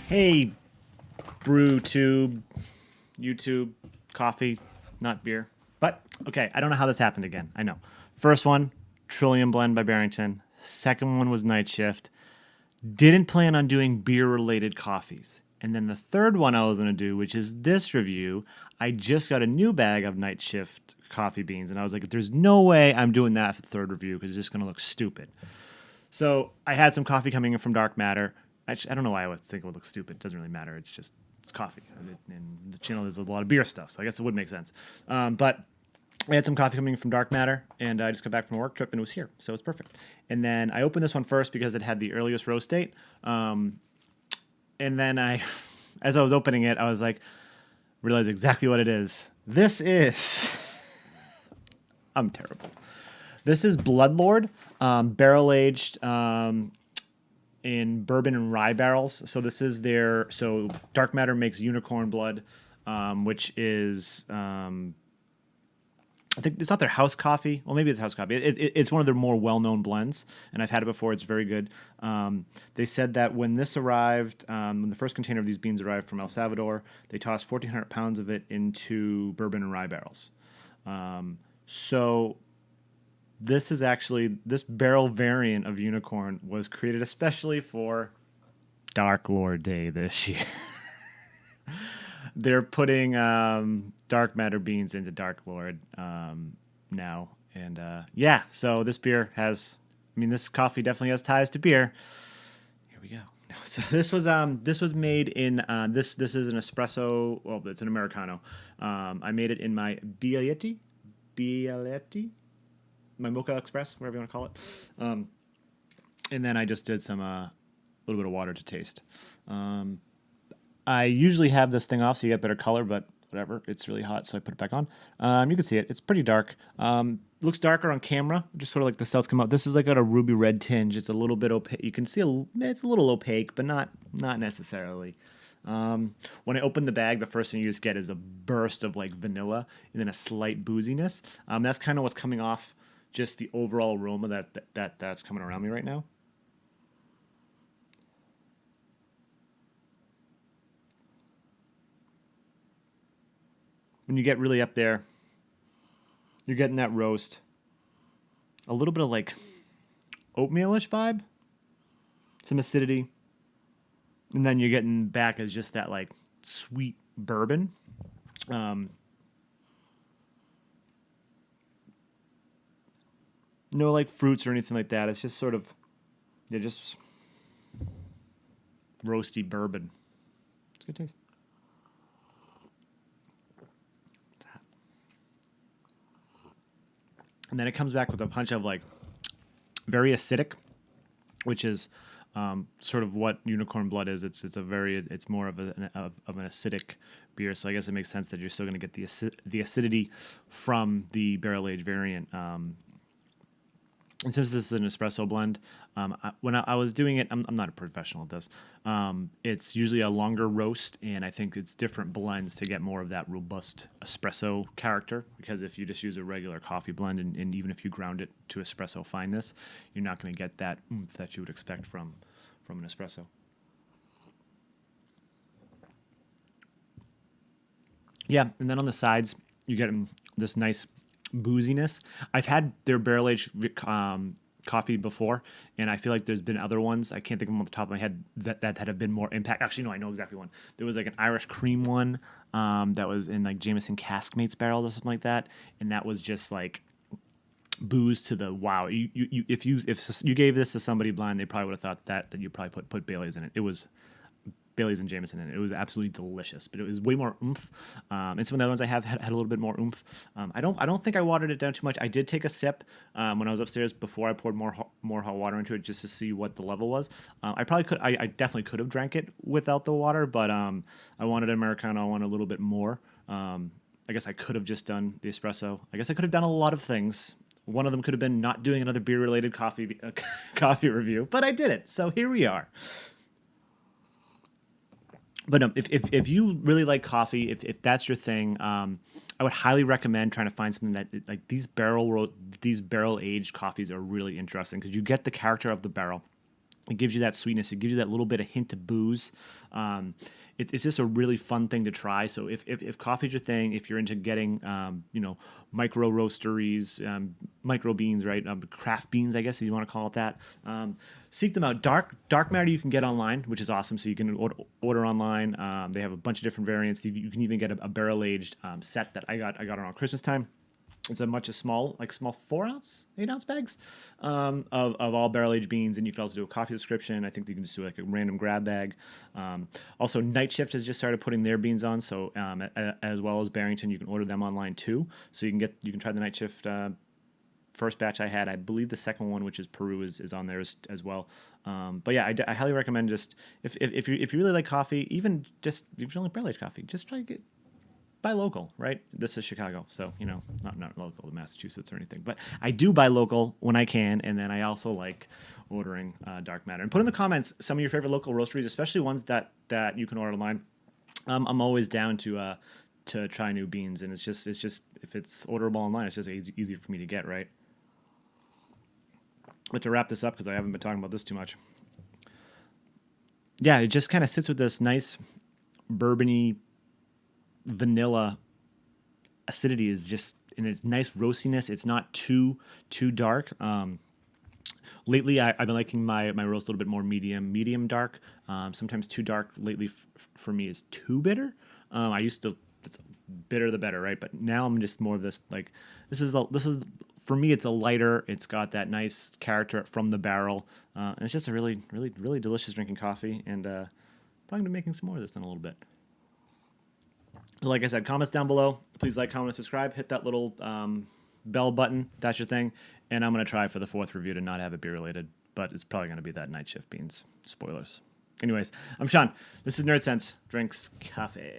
Hey, brew tube, YouTube, coffee, not beer. But okay, I don't know how this happened again. I know. First one, Trillium Blend by Barrington. Second one was Night Shift. Didn't plan on doing beer related coffees. And then the third one I was going to do, which is this review, I just got a new bag of Night Shift coffee beans. And I was like, there's no way I'm doing that for the third review because it's just going to look stupid. So I had some coffee coming in from Dark Matter. I don't know why I was thinking it would look stupid. It doesn't really matter. It's coffee. And the channel there's a lot of beer stuff, so I guess it would make sense. But I had some coffee coming from Dark Matter, and I just got back from a work trip, and it was here, so it's perfect. And then I opened this one first because it had the earliest roast date. And then as I was opening it, I was like, realized exactly what it is. This is, I'm terrible. This is Bloodlord, barrel aged in bourbon and rye barrels. So this is so Dark Matter makes Unicorn Blood, which is, I think it's not their house coffee. Well, maybe it's house coffee. It's one of their more well-known blends, and I've had it before. It's very good. They said that when this arrived, when the first container of these beans arrived from El Salvador, they tossed 1,400 pounds of it into bourbon and rye barrels. So this is actually, this barrel variant of Unicorn was created especially for Dark Lord Day this year. They're putting Dark Matter beans into Dark Lord now. And yeah, so this beer has, this coffee definitely has ties to beer. Here we go. So this was made in, this is an espresso, well, it's an Americano. I made it in my Bialetti, my Mocha Express, whatever you want to call it. And then I just did some, little bit of water to taste. I usually have this thing off so you get better color, but whatever. It's really hot, so I put it back on. You can see it. It's pretty dark. Looks darker on camera, just sort of like the cells come out. This is like got a ruby red tinge. It's a little bit opaque. You can see it's a little opaque, but not necessarily. When I open the bag, the first thing you just get is a burst of like vanilla and then a slight booziness. That's kind of what's coming off just the overall aroma that's coming around me right now. When you get really up there, you're getting that roast. A little bit of like oatmeal-ish vibe. Some acidity. And then you're getting back as just that like sweet bourbon. No like fruits or anything like that. It's just sort of, just roasty bourbon. It's a good taste. And then it comes back with a punch of like very acidic, which is sort of what Unicorn Blood is. It's more of an acidic beer. So I guess it makes sense that you're still going to get the acidity from the barrel aged variant. And since this is an espresso blend, when I was doing it, I'm not a professional at this. It's usually a longer roast, and I think it's different blends to get more of that robust espresso character. Because if you just use a regular coffee blend, and even if you ground it to espresso fineness, you're not going to get that oomph that you would expect from an espresso. Yeah, and then on the sides, you get this nice booziness. I've had their barrel aged coffee before, and I feel like there's been other ones. I can't think of them off the top of my head that have been more impact. Actually, no, I know exactly one. There was like an Irish cream one that was in like Jameson Caskmates barrels or something like that, and that was just like booze to the wow. If you gave this to somebody blind, they probably would have thought that you probably put Bailey's in it. It was Bailey's and Jameson in it. It was absolutely delicious, but it was way more oomph. And some of the other ones I have had a little bit more oomph. I don't think I watered it down too much. I did take a sip when I was upstairs before I poured more hot water into it just to see what the level was. I definitely could have drank it without the water, but I wanted an Americano. I wanted a little bit more. I guess I could have just done the espresso. I guess I could have done a lot of things. One of them could have been not doing another beer-related coffee review, but I did it. So here we are. But no, if you really like coffee, if that's your thing, I would highly recommend trying to find something that like these barrel aged coffees are really interesting because you get the character of the barrel. It gives you that sweetness. It gives you that little bit of hint of booze. It's just a really fun thing to try. So if coffee's your thing, if you're into getting, micro roasteries, micro beans, right? Craft beans, I guess, if you want to call it that. Seek them out. Dark matter you can get online, which is awesome. So you can order online. They have a bunch of different variants. You can even get a barrel aged set that I got around Christmas time. It's a small 4-ounce, 8-ounce bags of all barrel aged beans, and you can also do a coffee subscription. I think you can just do like a random grab bag. Also, Night Shift has just started putting their beans on, so as well as Barrington, you can order them online too. So you can try the Night Shift. First batch I had, I believe the second one, which is Peru, is on there as well. But yeah, I highly recommend just if you really like coffee, even just if you only barrel aged coffee, just try to buy local, right? This is Chicago, so not local to Massachusetts or anything, but I do buy local when I can, and then I also like ordering dark matter. And put in the comments some of your favorite local roasteries, especially ones that you can order online. I'm always down to try new beans, and it's just if it's orderable online, it's just easier for me to get, right? But to wrap this up, because I haven't been talking about this too much, yeah, it just kind of sits with this nice bourbony vanilla acidity. Is just in its nice roastiness. It's not too dark. Lately, I've been liking my roast a little bit more medium dark. Sometimes too dark lately for me is too bitter. I used to, it's bitter the better, right? But now I'm just more of this, like, this is for me, it's a lighter. It's got that nice character from the barrel. And it's just a really, really, really delicious drinking coffee. And probably going to be making some more of this in a little bit. Like I said, comments down below. Please like, comment, and subscribe. Hit that little bell button if that's your thing. And I'm going to try for the 4th review to not have it beer related. But it's probably going to be that Night Shift beans. Spoilers. Anyways, I'm Sean. This is Nerdsense. Drinks coffee.